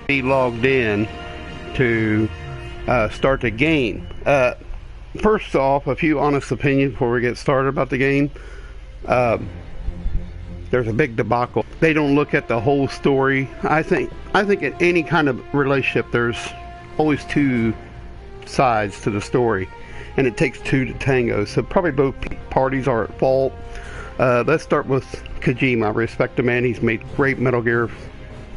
Be logged in to start the game. First off, a few honest opinions before we get started about the game. There's a big debacle. They don't look at the whole story. I think in any kind of relationship, there's always two sides to the story, and it takes two to tango. So probably both parties are at fault. Let's start with Kojima. I respect the man. He's made great Metal Gear.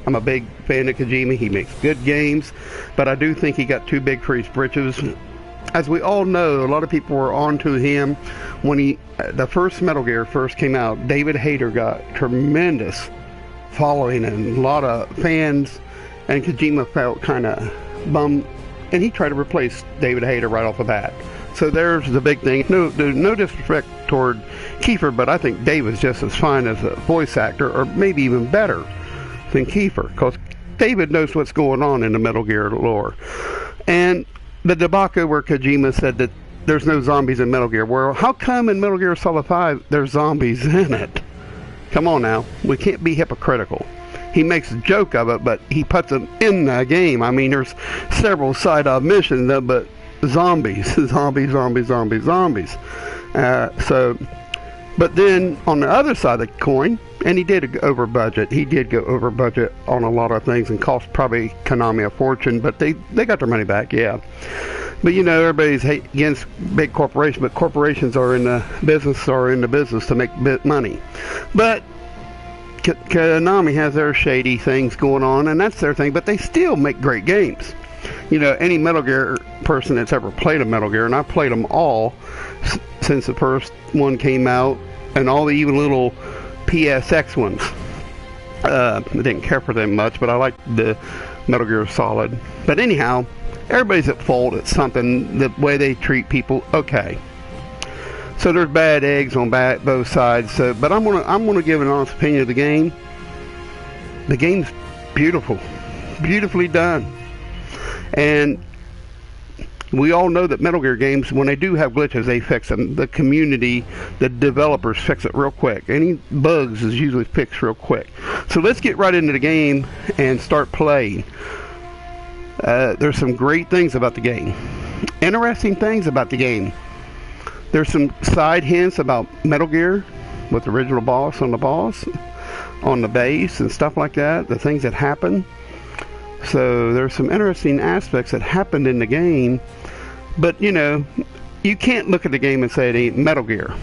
I'm a big fan of Kojima. He makes good games, but I do think he got too big for his britches. As we all know, a lot of people were on to him when the first Metal Gear first came out. David Hayter got tremendous following and a lot of fans, and Kojima felt kind of bummed, and he tried to replace David Hayter right off the bat. So there's the big thing. No disrespect toward Kiefer, but I think Dave is just as fine as a voice actor, or maybe even better than Kiefer, because David knows what's going on in the Metal Gear lore. And the debacle where Kojima said that there's no zombies in Metal Gear. Well, how come in Metal Gear Solid 5 there's zombies in it? Come on now, we can't be hypocritical. He makes a joke of it, but he puts them in the game. I mean, there's several side-up missions, but zombies, zombies, zombies, zombies, zombies. But then on the other side of the coin, and he did go over budget. He did go over budget on a lot of things and cost probably Konami a fortune, but they got their money back, yeah. But you know, everybody's against big corporations, but corporations are in the business to make money. But Konami has their shady things going on, and that's their thing, but they still make great games. You know, any Metal Gear person that's ever played a Metal Gear, and I've played them all since the first one came out, and all the even little PSX ones. I didn't care for them much, but I liked the Metal Gear Solid. But anyhow, everybody's at fault at something, the way they treat people. Okay. So there's bad eggs on both sides. So, but I'm gonna give an honest opinion of the game. The game's beautiful, beautifully done, and we all know that Metal Gear games, when they do have glitches, they fix them. The community, the developers fix it real quick. Any bugs is usually fixed real quick. So let's get right into the game and start playing. There's some great things about the game. Interesting things about the game. There's some side hints about Metal Gear with the original boss on the base and stuff like that, the things that happen. So there's some interesting aspects that happened in the game, but you know, you can't look at the game and say it ain't Metal Gear.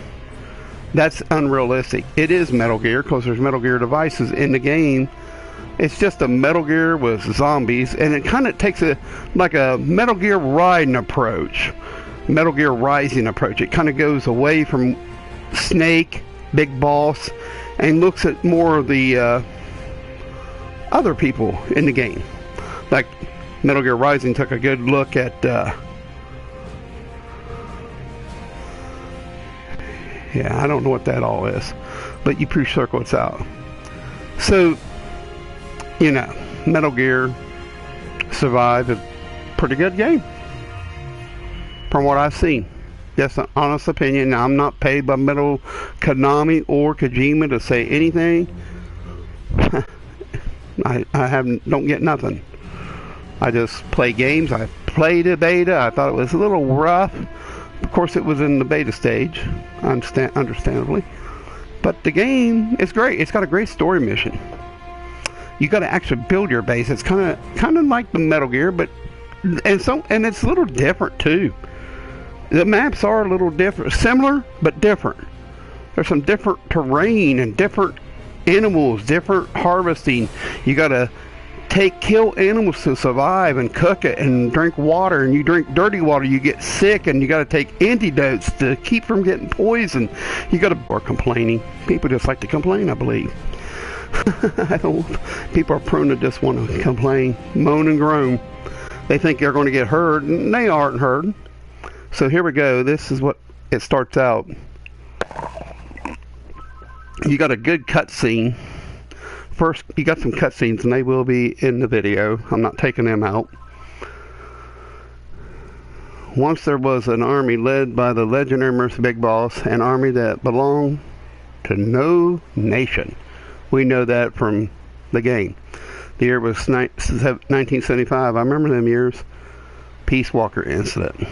That's unrealistic. It is Metal Gear because there's Metal Gear devices in the game. It's just a Metal Gear with zombies, and it kind of takes a Metal Gear Rising approach. Metal Gear Rising approach. It kind of goes away from Snake, Big Boss, and looks at more of the other people in the game. Like Metal Gear Rising took a good look at yeah, I don't know what that all is, but you pre-circle it's out. So, you know, Metal Gear Survive is a pretty good game from what I've seen. Just an honest opinion. I'm not paid by Konami or Kojima to say anything. I don't get nothing. I just play games. I played a beta. I thought it was a little rough. Of course, it was in the beta stage, understandably. But the game is great. It's got a great story mission. You got to actually build your base. It's kind of like the Metal Gear, but and it's a little different too. The maps are a little different, similar but different. There's some different terrain and different animals, different harvesting. You got to kill animals to survive and cook it and drink water, and you drink dirty water, you get sick, and you got to take antidotes to keep from getting poisoned. You got to, or complaining. People just like to complain, I believe. People are prone to just want to complain, moan and groan. They think they're going to get heard, and they aren't heard. So here we go. This is what it starts out. You got a good cutscene. First, you got some cutscenes, and they will be in the video. I'm not taking them out. Once there was an army led by the legendary Mercy Big Boss, an army that belonged to no nation. We know that from the game. The year was 1975. I remember them years. Peace Walker incident.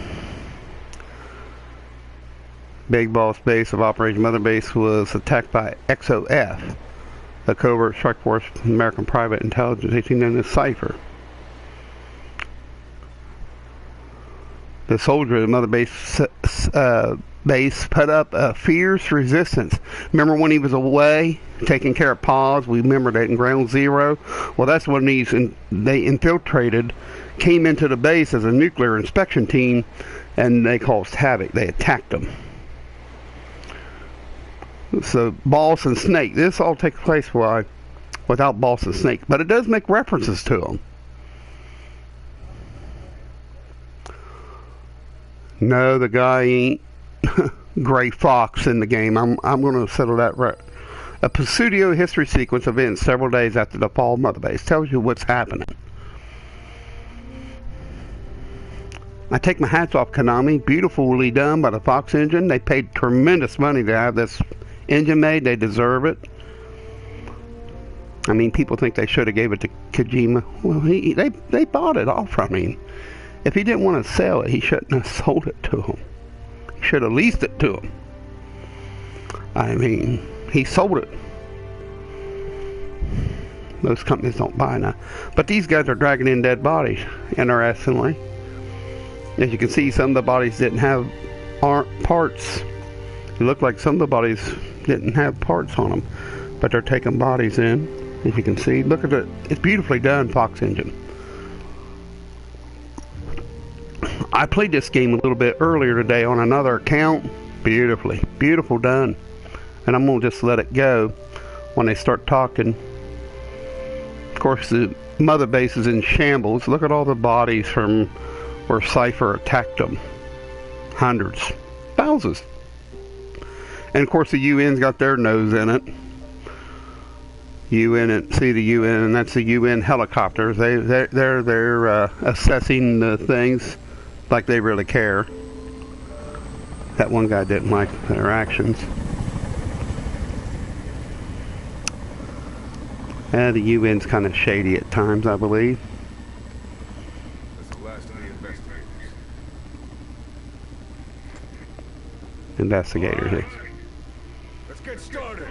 Big Boss base of Operation Mother Base was attacked by XOF, the covert strike force American private intelligence agency known as Cypher. The soldier at the Mother Base put up a fierce resistance. Remember when he was away taking care of Paz? We remember that in Ground Zero. Well, that's when they infiltrated, came into the base as a nuclear inspection team, and they caused havoc. They attacked them. So Boss and Snake, this all takes place without Boss and Snake, but it does make references to them. No, the guy ain't Gray Fox in the game. I'm going to settle that right. A pseudo history sequence events several days after the fall of Mother Base tells you what's happening. I take my hats off Konami. Beautifully done by the Fox engine. They paid tremendous money to have this engine made. They deserve it. I mean, people think they should have gave it to Kojima. Well, they bought it off from him. If he didn't want to sell it, he shouldn't have sold it to him. He should have leased it to him. I mean, he sold it. Most companies don't buy now. But these guys are dragging in dead bodies, interestingly. As you can see, some of the bodies didn't have parts. It looked like some of the bodies didn't have parts on them. But they're taking bodies in, as you can see. Look at it. It's beautifully done, Fox engine. I played this game a little bit earlier today on another account. Beautiful done. And I'm going to just let it go when they start talking. Of course, the Mother Base is in shambles. Look at all the bodies from where Cypher attacked them. Hundreds. Thousands. And of course the UN's got their nose in it. See the UN, and that's the UN helicopters. They're assessing the things like they really care. That one guy didn't like their actions. The UN's kind of shady at times, I believe. That's the last of the investigators. Investigators. Right. Let's get started.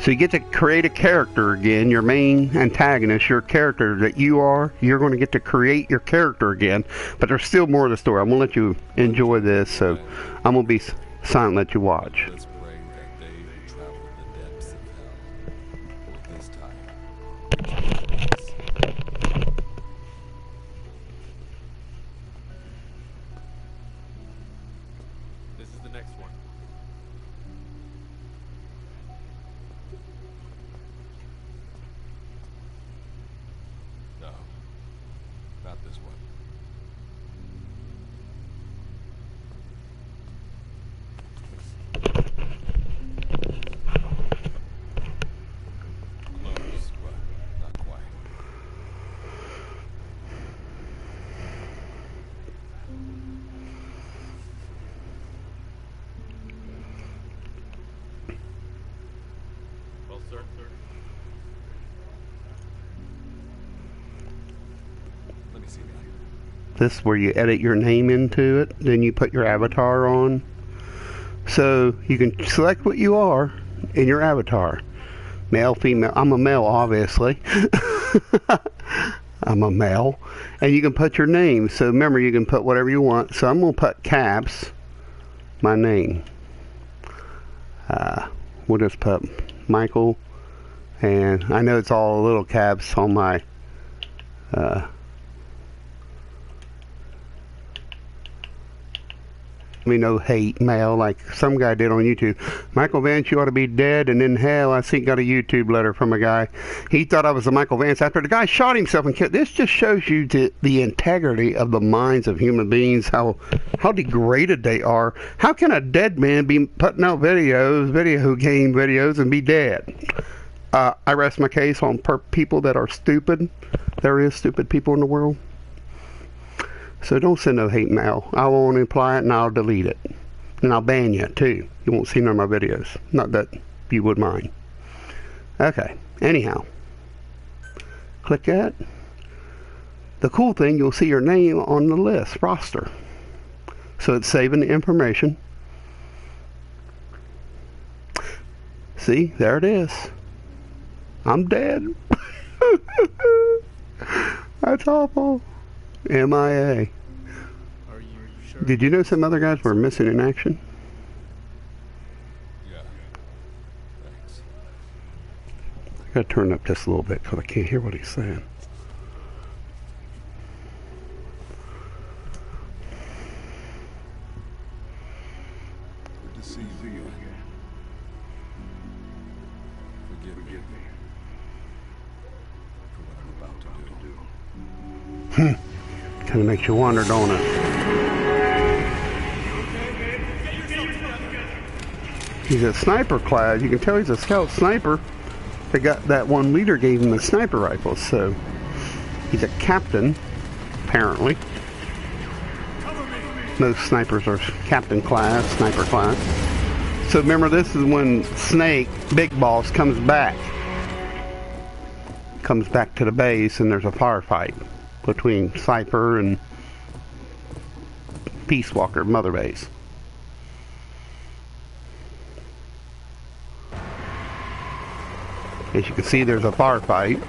So you get to create a character again, your main antagonist, your character that you are. You're going to get to create your character again, but there's still more of the story. I'm going to let you enjoy this, so I'm going to be silent and let you watch. Let's pray that they travel the depths of hell this time. This is the next one. No, not this one. Close, but not quite. Well, sir. Let me see that. This is where you edit your name into it, then you put your avatar on. So you can select what you are in your avatar. Male, female. I'm a male, obviously. I'm a male. And you can put your name. So remember, you can put whatever you want. So I'm going to put caps, my name. We'll just put Michael. And I know it's all little caps on my no hate mail like some guy did on YouTube. Michael Vance, you ought to be dead and in hell. I see got a YouTube letter from a guy. He thought I was a Michael Vance after the guy shot himself and killed. This just shows you the integrity of the minds of human beings, how degraded they are. How can a dead man be putting out video game videos and be dead? I rest my case on people that are stupid. There is stupid people in the world. So don't send no hate mail. I won't imply it and I'll delete it. And I'll ban you too. You won't see none of my videos. Not that you would mind. Okay, anyhow. Click that. The cool thing, you'll see your name on the list, roster. So it's saving the information. See, there it is. I'm dead. That's awful. MIA. Are you sure? Did you know some other guys were missing in action? Yeah. Thanks. I gotta turn up just a little bit because I can't hear what he's saying. Good to see you again. Forgive me for what I'm about to do. Kind of makes you wonder, don't it? He's a sniper class. You can tell he's a scout sniper. They got that one leader gave him a sniper rifle, so he's a captain, apparently. Most snipers are captain class, sniper class. So remember, this is when Snake, Big Boss, comes back. Comes back to the base, and there's a firefight between Cypher and Peace Walker, Mother Base. As you can see, there's a firefight.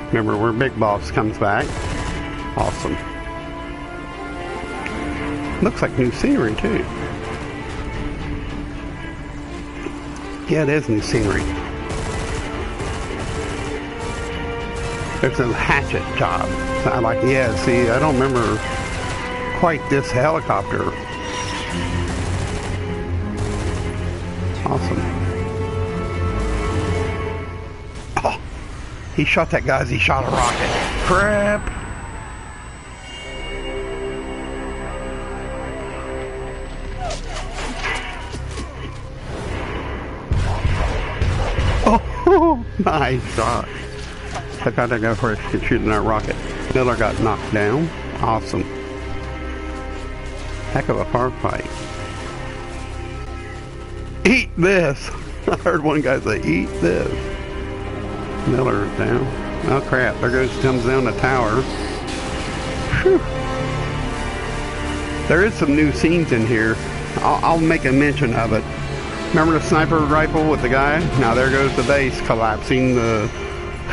Remember where Big Boss comes back. Awesome. Looks like new scenery too. Yeah, it is new scenery. There's a hatchet job. So I like, yeah, see, I don't remember quite this helicopter. Awesome. Oh, he shot that guy as he shot a rocket. Crap. Oh, nice shot. Check out that guy first shooting that rocket. Miller got knocked down. Awesome. Heck of a firefight. Eat this! I heard one guy say, eat this. Miller down. Oh crap, there comes down the tower. Whew. There is some new scenes in here. I'll make a mention of it. Remember the sniper rifle with the guy? Now there goes the base collapsing. The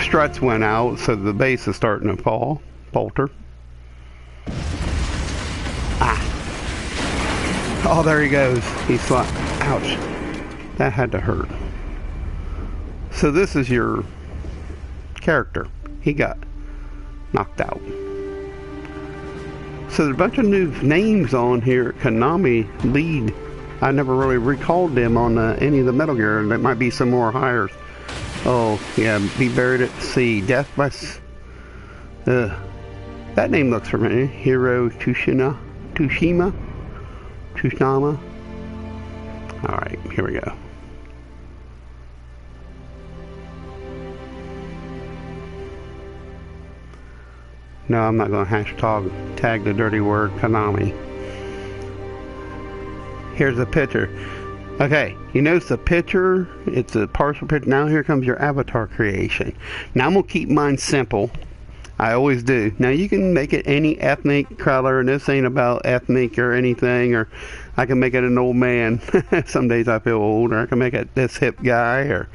struts went out, so the base is starting to fall. Bolter. Ah. Oh, there he goes. He's slapped. Ouch. That had to hurt. So this is your character. He got knocked out. So there's a bunch of new names on here. Konami lead. I never really recalled them on any of the Metal Gear. There might be some more hires. Oh, yeah, Be Buried at Sea. Death by... that name looks familiar. Hiro Tsushima? Alright, here we go. No, I'm not going to hashtag tag the dirty word Konami. Here's a picture. Okay, you notice the picture, it's a partial picture. Now here comes your avatar creation. Now I'm going to keep mine simple. I always do. Now you can make it any ethnic color, and this ain't about ethnic or anything, or I can make it an old man. Some days I feel old, or I can make it this hip guy, or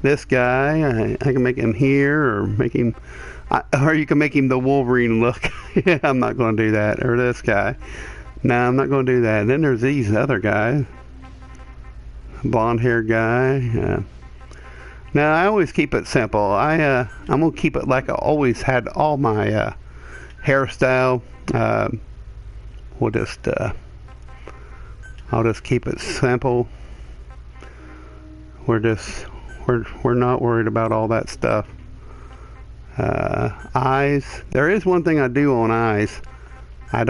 this guy. I can make him here, or make him, or you can make him the Wolverine look. Yeah, I'm not going to do that. Or this guy. No, I'm not going to do that. Then there's these other guys. Blonde-haired guy. Now, I always keep it simple. I'm going to keep it like I always had all my hairstyle. I'll just keep it simple. We're not worried about all that stuff. Eyes. There is one thing I do on eyes. I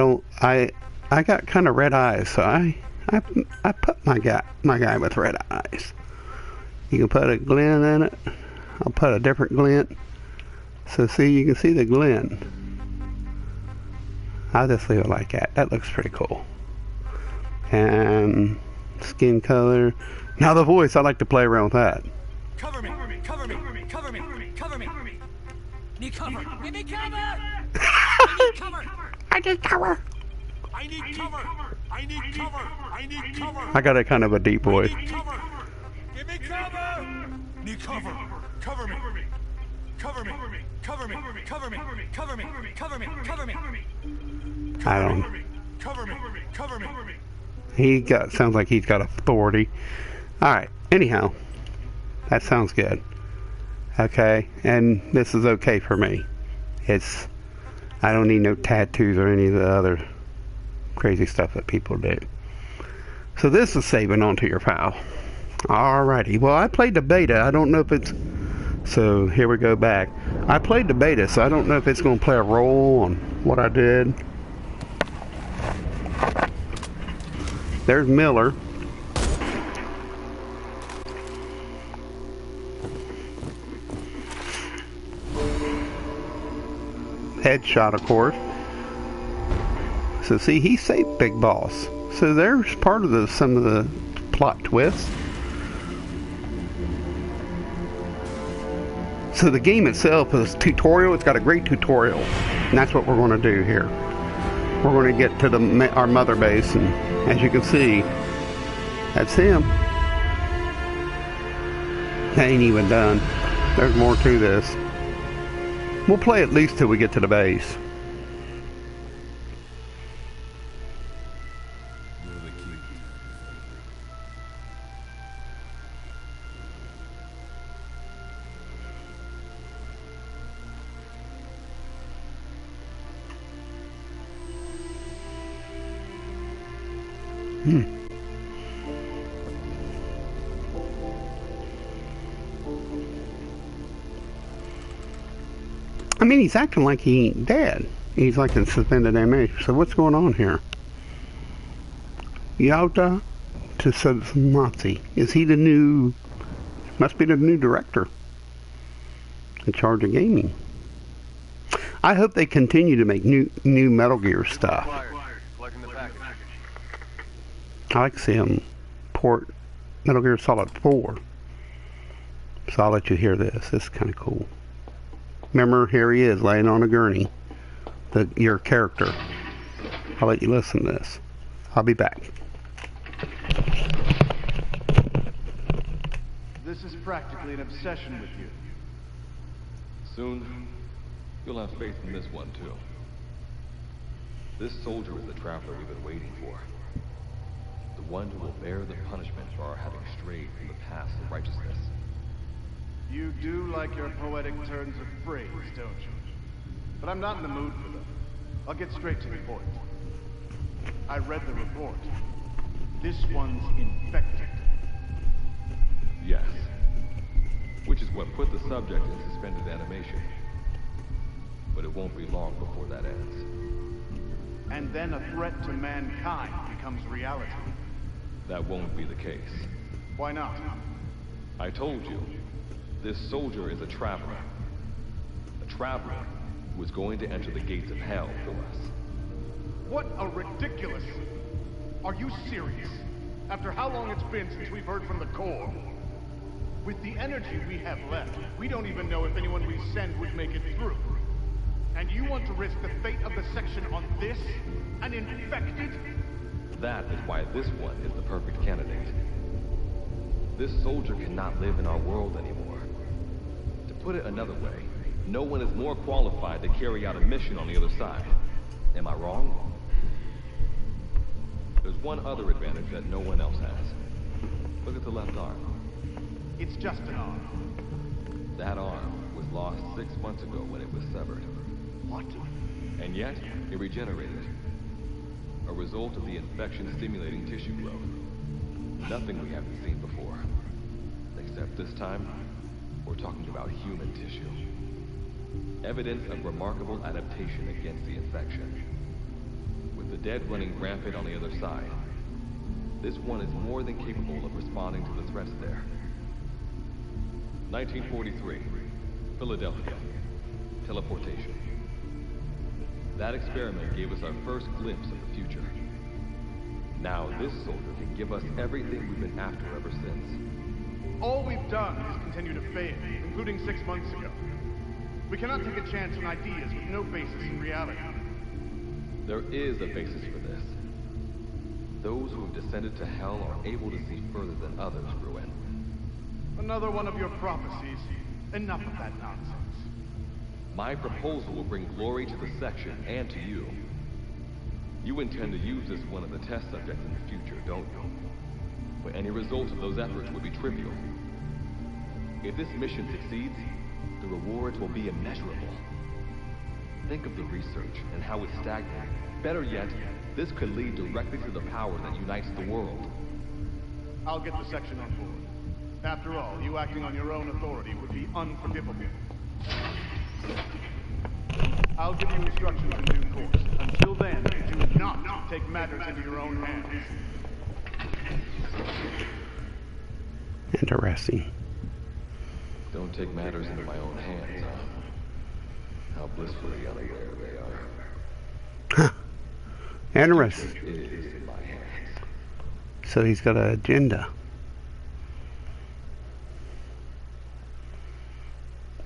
got kind of red eyes, so I put my guy with red eyes. You can put a glint in it. I'll put a different glint. So see, you can see the Glen. I'll just leave it like that. That looks pretty cool. And skin color. Now the voice, I like to play around with that. Cover me! Cover me! Cover me! Cover me! Need cover! Give me cover! I need cover! I need cover. I need cover! I need cover! I need cover! I got a kind of a deep voice. Need cover! Give me cover! Need cover! Cover me! Cover me! Cover me! Cover me! Cover me! Cover me! Cover me! I don't. Cover me! Cover me! Sounds like he's got authority. All right. Anyhow, that sounds good. Okay, and this is okay for me. I don't need no tattoos or any of the other crazy stuff that people do. So this is saving onto your file. Alrighty. Well, I played the beta. I don't know if it's. So here we go back. I played the beta, so I don't know if it's going to play a role on what I did. There's Miller. Headshot, of course. So see, he saved Big Boss. So there's part of some of the plot twists. So the game itself is tutorial. It's got a great tutorial, and that's what we're going to do here. We're going to get to our mother base, and as you can see, that's him. That ain't even done. There's more to this. We'll play at least till we get to the base. Really cute. I mean, he's acting like he ain't dead. He's like in suspended animation. So what's going on here? Yauta Tsumatsu. Is he the new... Must be the new director in charge of gaming. I hope they continue to make new Metal Gear stuff. I like to see him port Metal Gear Solid 4. So I'll let you hear this. This is kind of cool. Remember, here he is laying on a gurney. Your character. I'll let you listen to this. I'll be back. This is practically an obsession with you. Soon, you'll have faith in this one, too. This soldier is the traveler we've been waiting for. The one who will bear the punishment for our having strayed from the paths of righteousness. You do like your poetic turns of phrase, don't you? But I'm not in the mood for them. I'll get straight to the point. I read the report. This one's infected. Yes. Which is what put the subject in suspended animation. But it won't be long before that ends. And then a threat to mankind becomes reality. That won't be the case. Why not? I told you, this soldier is a traveler. A traveler who is going to enter the gates of hell for us. What a ridiculous... Are you serious? After how long it's been since we've heard from the Corps? With the energy we have left, we don't even know if anyone we send would make it through. And you want to risk the fate of the section on this? An infected? That is why this one is the perfect candidate. This soldier cannot live in our world anymore. To put it another way, no one is more qualified to carry out a mission on the other side. Am I wrong? There's one other advantage that no one else has. Look at the left arm. It's just an arm. That arm was lost 6 months ago when it was severed. What? And yet, it regenerated. A result of the infection-stimulating tissue growth. Nothing we haven't seen before. Except this time, we're talking about human tissue. Evidence of remarkable adaptation against the infection. With the dead running rampant on the other side, this one is more than capable of responding to the threats there. 1943, Philadelphia. teleportation. That experiment gave us our first glimpse of the future. Now this soldier can give us everything we've been after ever since. All we've done is continue to fail, including 6 months ago. We cannot take a chance on ideas with no basis in reality. There is a basis for this. Those who have descended to hell are able to see further than others, Ruin. Another one of your prophecies. Enough of that nonsense. My proposal will bring glory to the section and to you. You intend to use this one as a test subject in the future, don't you? But any result of those efforts would be trivial. If this mission succeeds, the rewards will be immeasurable. Think of the research and how it's stagnant. Better yet, this could lead directly to the power that unites the world. I'll get the section on board. After all, you acting on your own authority would be unforgivable. I'll give you instructions in due course. Until then, do not take matters into your own hands. Interesting. Don't take matters into my own hands, huh? How blissfully unaware they are. Huh. Interesting. It is in my hands. So he's got an agenda.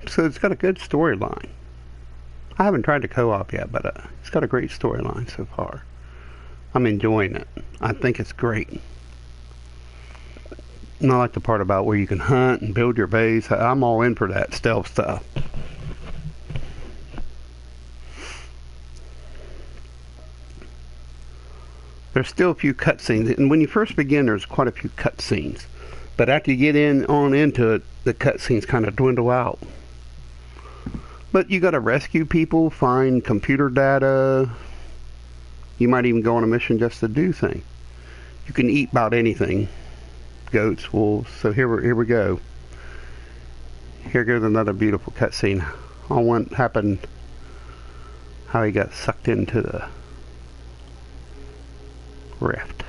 So it's got a good storyline. I haven't tried to co-op yet, but it's got a great storyline so far. I'm enjoying it. I think it's great. And I like the part about where you can hunt and build your base. I'm all in for that stealth stuff. There's still a few cutscenes, and when you first begin, there's quite a few cutscenes. But after you get into it, the cutscenes kind of dwindle out. But you got to rescue people, find computer data. You might even go on a mission just to do things. You can eat about anything. Goats, wolves. So here we go. Here goes another beautiful cutscene on what happened, how he got sucked into the rift.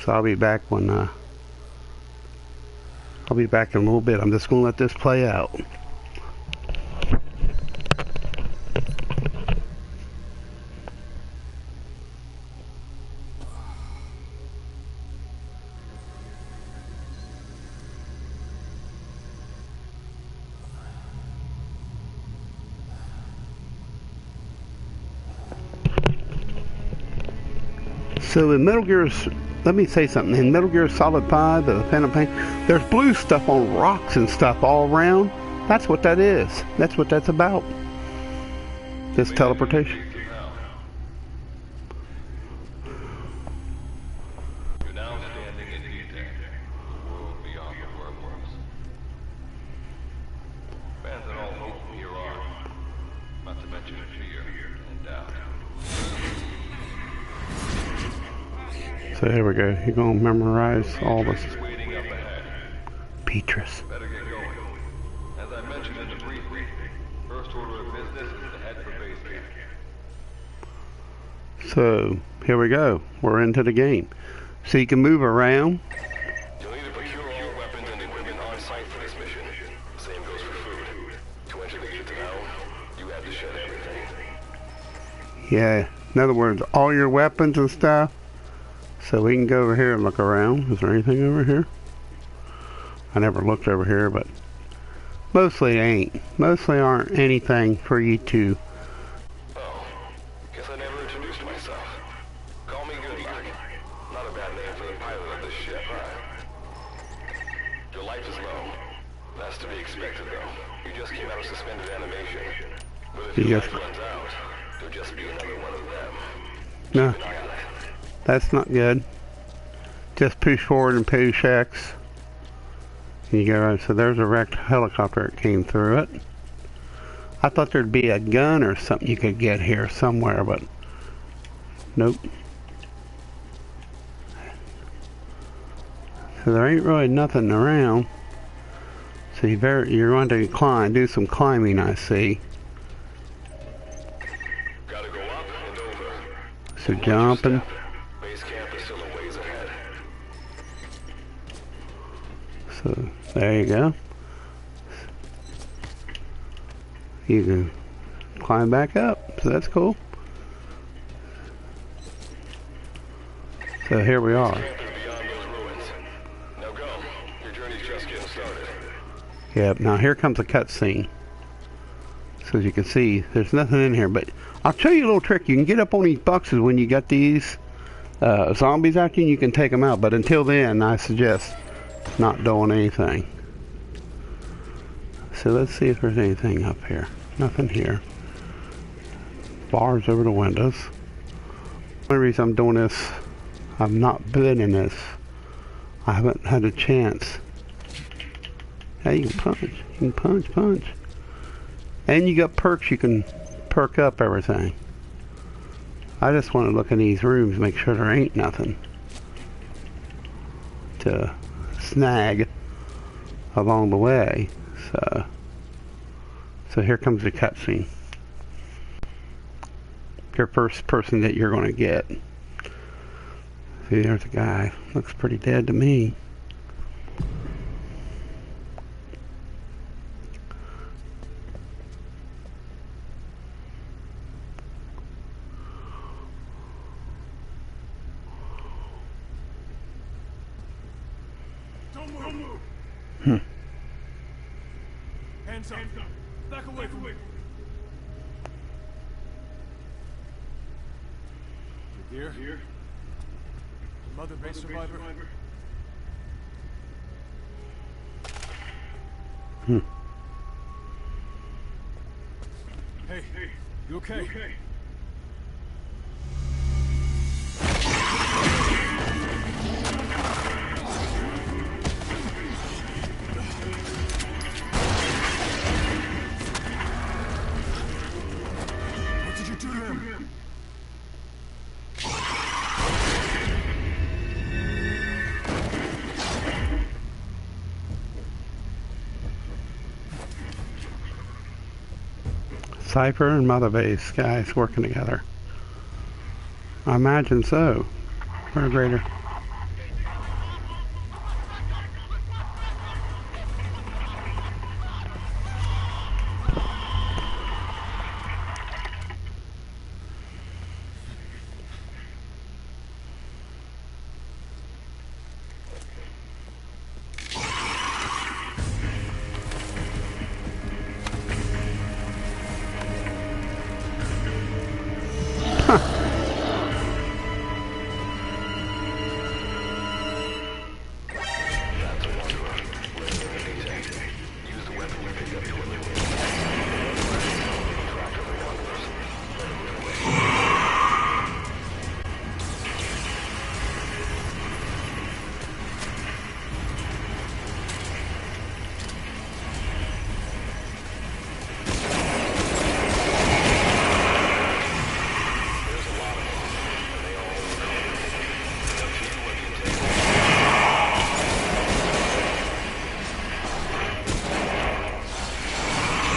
So I'll be back when I'll be back in a little bit. I'm just going to let this play out. So in Metal Gear's, let me say something. In Metal Gear Solid 5, the Phantom Pain, there's blue stuff on rocks and stuff all around. That's what that is. That's what that's about. This teleportation. You're now standing in D-Deck, the world beyond the wormholes. Fans and all hope from here on, not to mention fear and doubt. So here we go. You're going to memorize all this. Waiting up ahead. Petrus. Better get going. As I mentioned in the briefing, first order of business is to head for base camp. So here we go. We're into the game. So you can move around. You'll need to procure all weapons and equipment on site for this mission. Same goes for food. To enter the gate to Val, you have to shed everything. Yeah. In other words, all your weapons and stuff. So we can go over here and look around. Is there anything over here? I never looked over here, but mostly ain't. Mostly aren't anything for you to. Oh, guess I never introduced myself. Call me Goodluck. Not a bad name for the pilot of this ship, huh? Your life is low. That's to be expected, though. You just came out of suspended animation. But if your life runs out, there'll just be another one of them. No. Keep an eye on it. That's not good. Just push forward and push X. And you go right. So there's a wrecked helicopter that came through it. I thought there'd be a gun or something you could get here somewhere, but nope. So there ain't really nothing around. So you're going to climb, do some climbing, I see. Gotta go up and over. So jumping. So there you go. You can climb back up, so that's cool. So here we are. Camp is beyond those ruins. Now go. Your journey's just getting started. Yep, now here comes a cutscene. So as you can see, there's nothing in here, but I'll show you a little trick. You can get up on these boxes when you got these zombies after you, and you can take them out. But until then, I suggest not doing anything. So let's see if there's anything up here. Nothing here. Bars over the windows. The only reason I'm doing this, I've not been in this. I haven't had a chance. Hey, you can punch. You can punch. And you got perks, you can perk up everything. I just want to look in these rooms, make sure there ain't nothing to snag along the way. So here comes the cutscene. Your first person that you're going to get. See, there's a guy. Looks pretty dead to me. Don't move. Hands up. Back away from me. You're here? Mother base survivor? Hey, you okay? What did you do to him? Cypher and Mother Base guys working together. I imagine so. We're greater.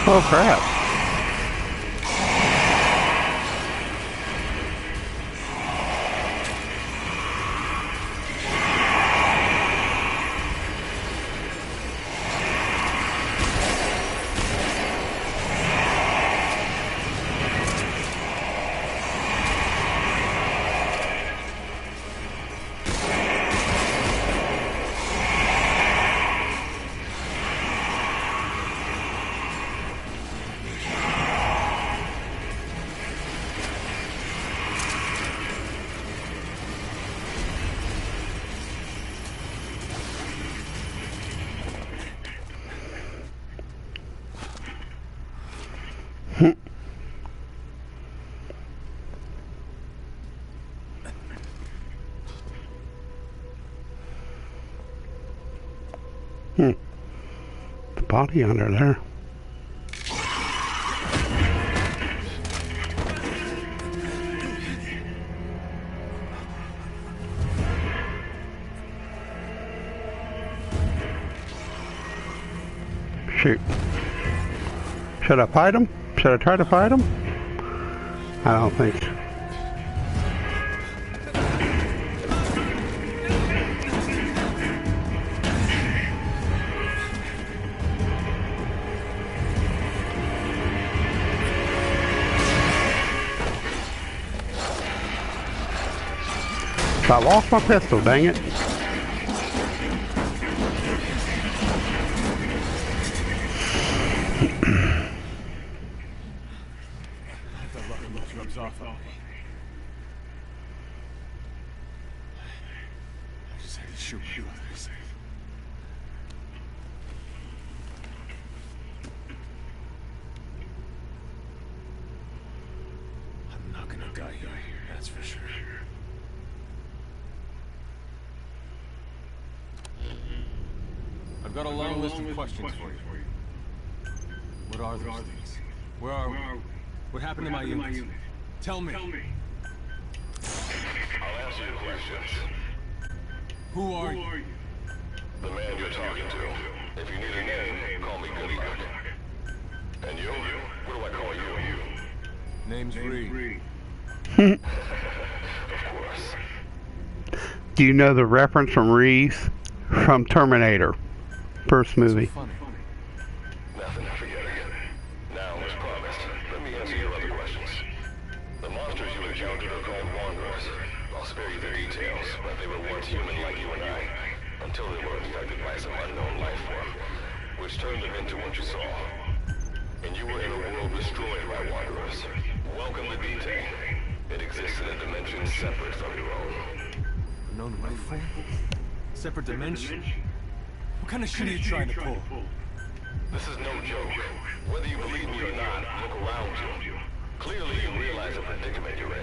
Oh crap. The body under there. Shoot. Should I fight him? Should I try to fight him? I don't think so. I lost my pistol, dang it. The lucky look rubs off on me. I just had to shoot my brothers. I'm not gonna die here, that's for sure. I've got a long list of questions for you. What are those things? Where are we? What happened to my unit? Tell me. I'll answer your questions. Who are you? The man you're talking to. If you need a name, call me Good Luck. And you? What do I call you? Name's Reed. Of course. Do you know the reference from Reese from Terminator? First movie. Funny. Nothing, forget it. Now, as promised, let me answer your other questions. The monsters you encountered are called Wanderers. I'll spare you the details, but they were once human like you and I, until they were infected by some unknown life form, which turned them into what you saw. And you were in a world destroyed by Wanderers. Welcome to D-Day. It exists in a dimension separate from your own. Unknown life form? Separate dimension? What kind of shit are you trying to pull? This is no joke. Whether you believe me or not, look around you. Clearly you realize the predicament you're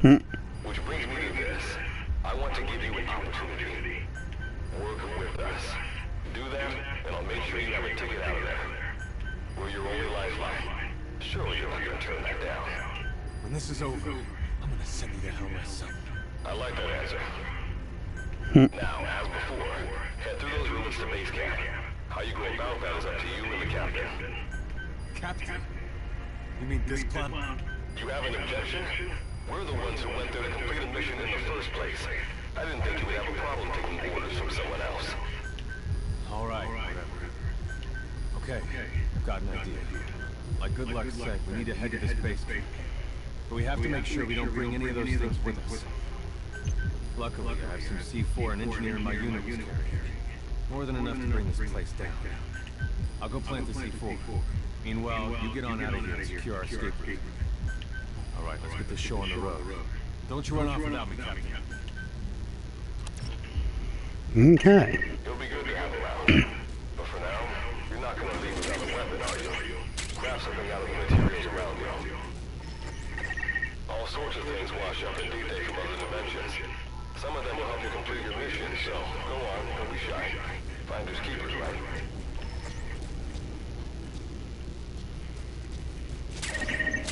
in. Which brings me to this. I want to give you an opportunity. Work with us. Do that, and I'll make sure you have a ticket out of there. We're your only lifeline. Surely you're not going to turn that down. When this is over, I'm gonna send you to hell myself. I like that answer. Now, as before, head through those routes to base camp. How you go about that is up to you and the captain. Captain? You mean this plan? You have an objection? We're the ones who went there to complete a mission in the first place. I didn't think you would have a problem taking orders from someone else. All right, whatever. Okay, I've got an idea. Like Good Luck said, we need to head to this base. But we have to make sure we don't bring any of those things with us. Luckily, I have some C4 and engineer in my unit was carrying. More than enough to bring this place down. I'll go plant the C4. Meanwhile, you get on out of here and secure our escape route. All right, let's get this show on the road. Don't you run off without me, Captain. Okay. You'll be good to have around. But for now, you're not going to leave without a weapon, are you? Grab something out of the materials around you. All sorts of things wash up in D-Day from other dimensions. Some of them will help you complete your mission, so go on, don't be shy. Finders keepers, right?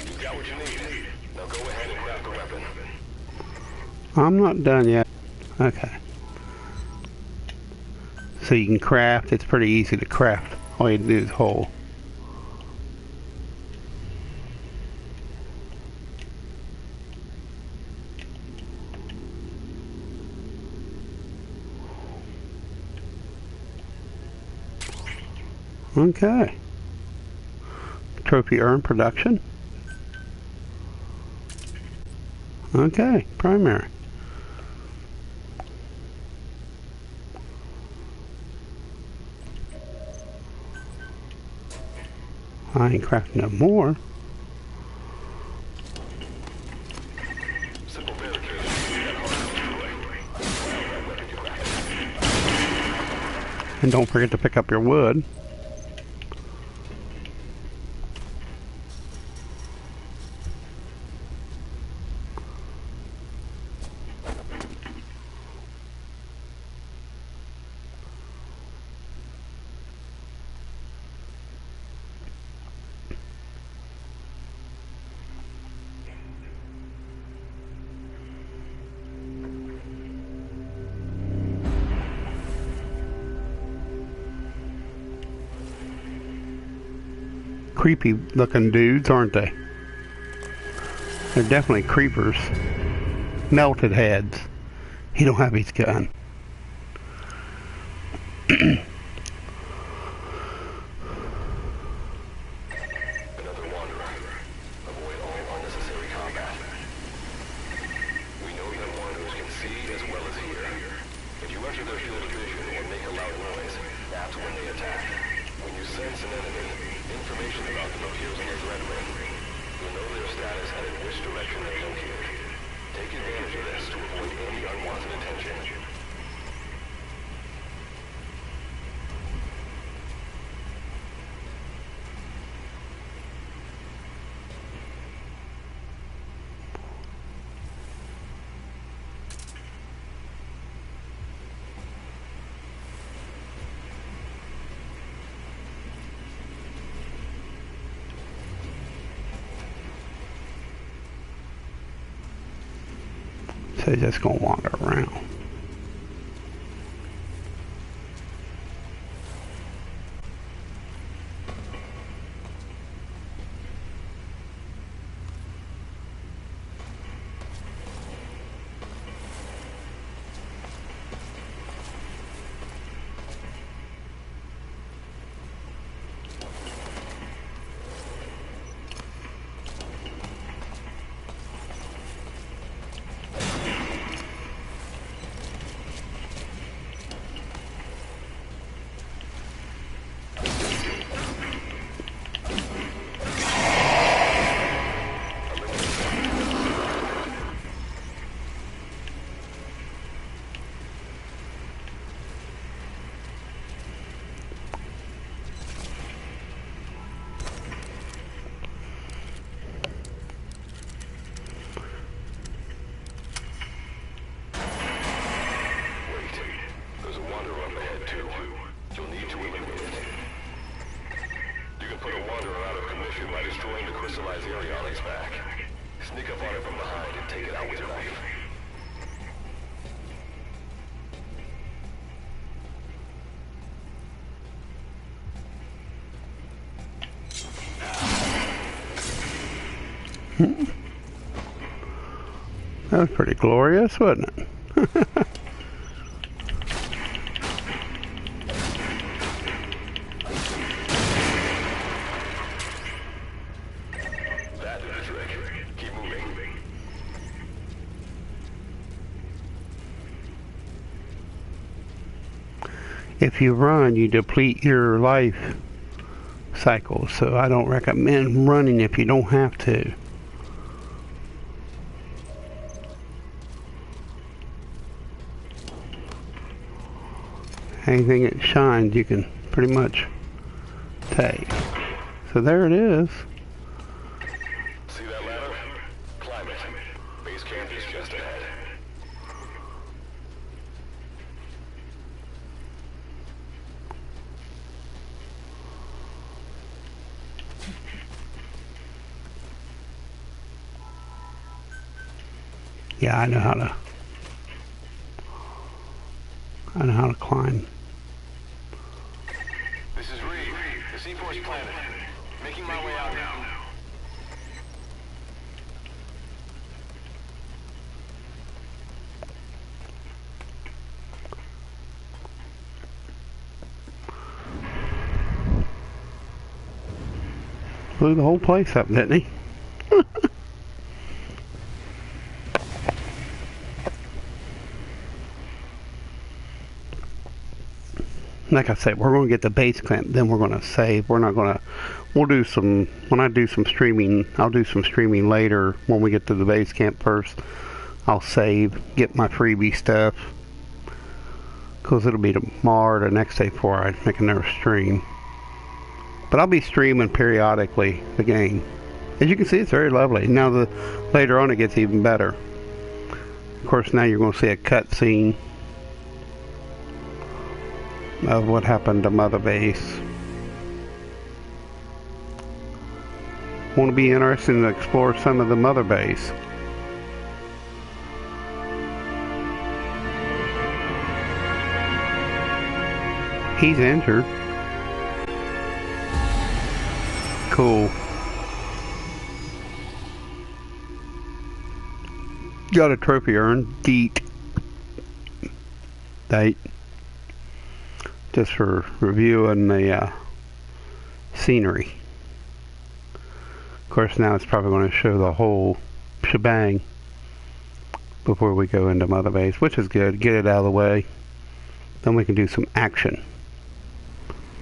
You got what you need. Now go ahead and craft the weapon. I'm not done yet. Okay. So you can craft. It's pretty easy to craft. All you do is hold. Okay. Trophy earned production. Okay, primary. I ain't crafting no more. Simple verification. And don't forget to pick up your wood. Creepy looking dudes, aren't they? They're definitely creepers. Melted heads. He don't have his gun. Another wanderer. Avoid all unnecessary combat. sense an enemy, information about them appears on the threat ring. You'll know their status and in which direction they're located. Take advantage of this to avoid any unwanted attention. So he's just gonna wander around. That was pretty glorious, wasn't it? That did the trick. Keep moving. If you run, you deplete your life cycle, so I don't recommend running if you don't have to. Anything that shines you can pretty much take. So there it is. See that ladder? Climb it. Base camp is just ahead. Yeah, I know how to climb. This is Reed, the C-Force planet. Making my way out now. Blew the whole place up, didn't he? Like I said, we're going to get the base camp, then we're going to save. We're not going to, we'll do some, when I do some streaming, I'll do some streaming later when we get to the base camp first. I'll save, get my freebie stuff, because it'll be tomorrow or the next day before I make another stream. But I'll be streaming periodically the game. As you can see, it's very lovely. Now, later on it gets even better. Of course, now you're going to see a cutscene of what happened to Mother Base. Want to be interested to explore some of the Mother Base. He's injured. Cool. Got a trophy urn. Date. Just for reviewing the scenery. Of course, now it's probably going to show the whole shebang before we go into Mother Base, which is good. Get it out of the way. Then we can do some action.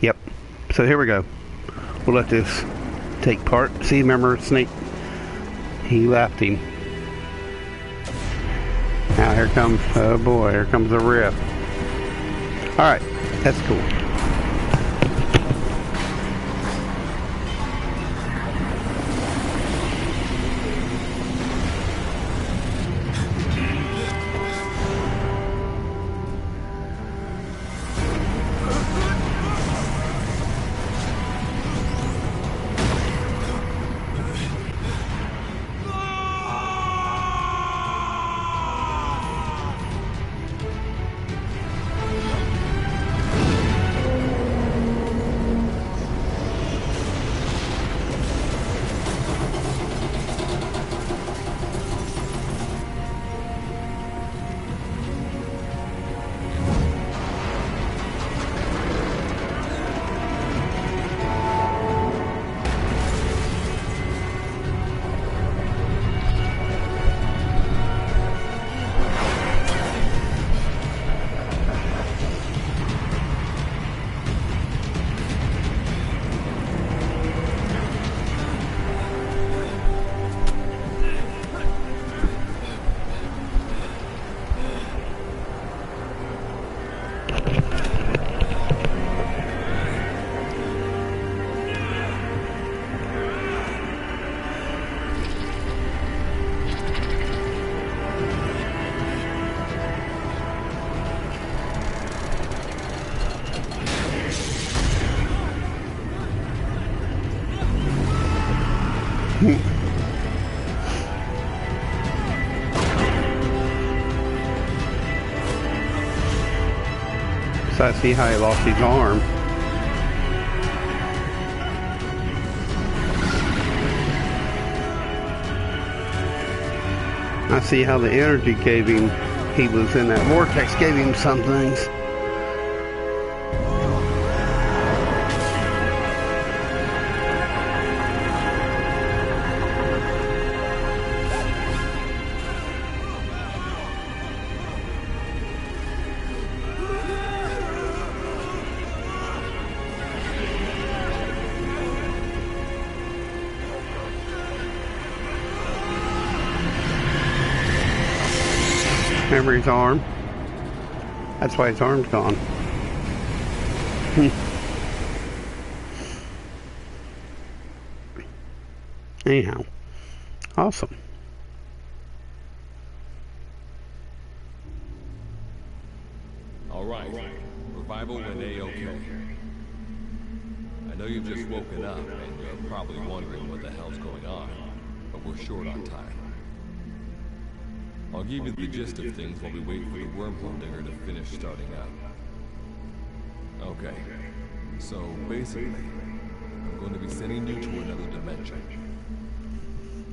Yep. So here we go. We'll let this take part. See, remember Snake? He left him. Now here comes, oh boy, here comes the rift. Alright, that's cool. So I see how he lost his arm. I see how the energy gave him, he was in that vortex, gave him some things. Remember his arm? That's why his arm's gone. Anyhow, awesome. All right, revival went A-OK. I know you've just woken up and you're probably wondering what the hell's going on, but we're short on time. I'll give you the gist of things while we wait for the wormhole dinger to finish starting up. Okay, so basically, I'm going to be sending you to another dimension.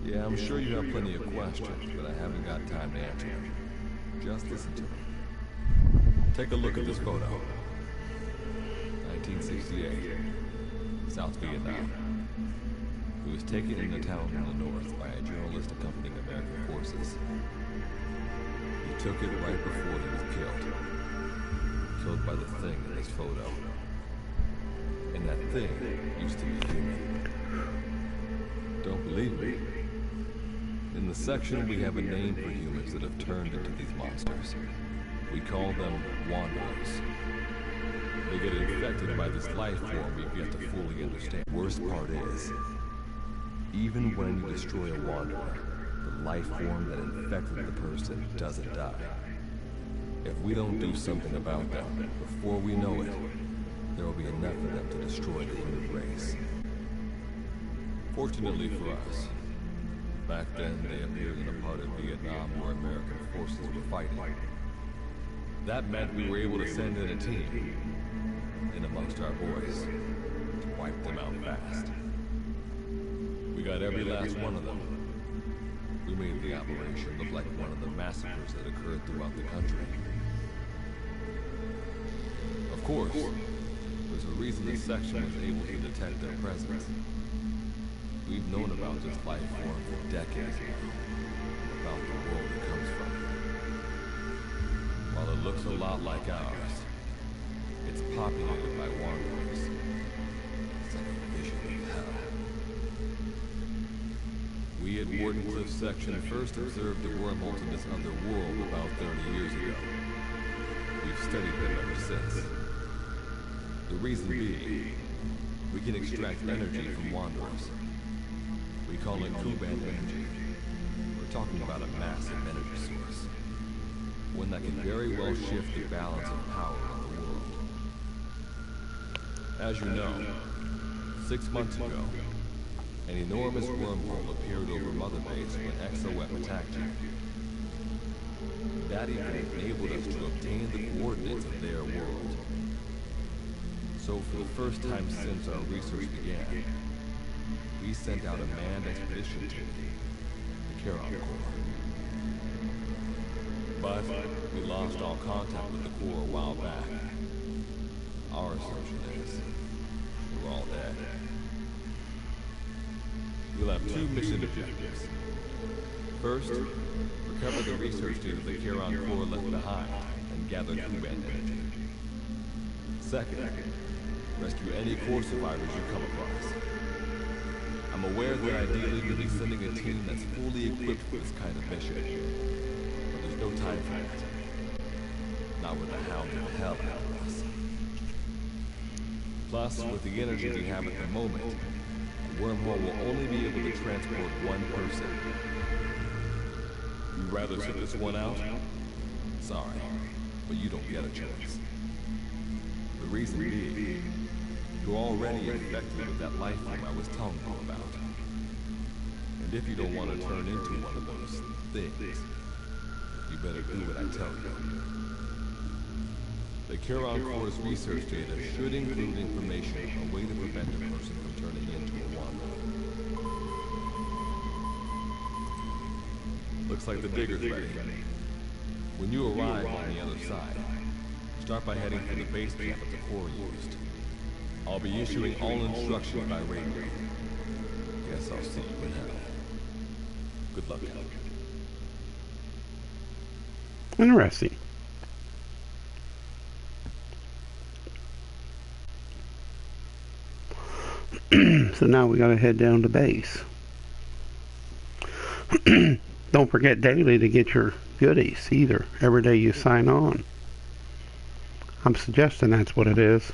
Yeah, I'm sure you have plenty of questions, but I haven't got time to answer them. Just listen to me. Take a look at this photo. 1968, South Vietnam. He was taken into town from the north by a journalist accompanying American forces. He took it right before he was killed. Killed by the thing in this photo. And that thing used to be human. Don't believe me? In the section, we have a name for humans that have turned into these monsters. We call them Wanderers. They get infected by this life form we've yet to fully understand. Worst part is, even when you destroy a Wanderer, the life form that infected the person doesn't die. If we don't do something about them, before we know it, there will be enough of them to destroy the human race. Fortunately for us, back then they appeared in a part of Vietnam where American forces were fighting. That meant we were able to send in a team, in amongst our boys, to wipe them out fast. We got every last one of them. We made the operation look like one of the massacres that occurred throughout the country. Of course, there's a reason this section was able to detect their presence. We've known about this life form for decades now, and about the world it comes from. While it looks a lot like ours, it's populated by wanderers. We at Wardenclyffe Section first observed the wormhole to this other world about 30 years ago. We've studied them ever since. The reason being, we can extract energy from Wanderers. We call it Kuban energy. We're talking about a massive energy source. One that can very well shift the balance of power in the world. As you know, 6 months ago, an enormous wormhole appeared over Mother Base when Exoweb attacked you. That event enabled us to obtain the coordinates of their world. So for the first time since our research began, we sent out a manned expedition team, the Charon Corps. But we lost all contact with the Corps a while back. Our assumption is we're all dead. You'll have 2 mission objectives. First, recover the research data the Charon Corps left behind and gather Kuban energy. Second, rescue any Corps survivors you come across. I'm aware that ideally you'll be sending a team that's fully equipped for this kind of mission. But there's no time for that. Not with the hound of hell after us. Plus, with the energy we have at the moment, the wormhole will only be able to transport 1 person. You'd rather sit this one out? Sorry, but you don't get a choice. The reason being, you're already infected with that life form I was telling you about. And if you don't want to turn into one of those things, you better do what I tell you. The Charon Corps' research data should include information on a way to prevent a person from turning into a wanderer. Looks like the digger's ready. When you arrive on the other side, start by heading for the base camp that the Corps used. I'll be issuing all instructions by radio. Guess I'll see you in hell. Good luck. Interesting. So now we gotta head down to base. Don't forget daily to get your goodies either, every day you sign on. I'm suggesting that's what it is.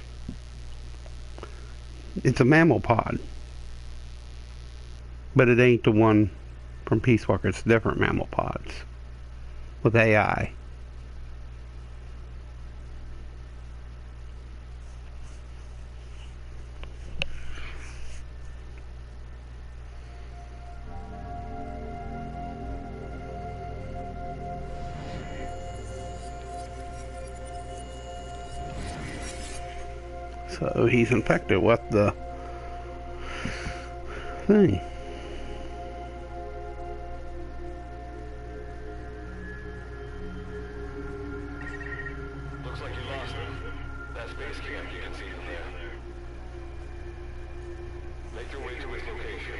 It's a mammal pod. But it ain't the one from Peace Walker, it's different mammal pods. With AI. So he's infected with the thing. Looks like you lost him. That's base camp, you can see from there. Make your way to his location.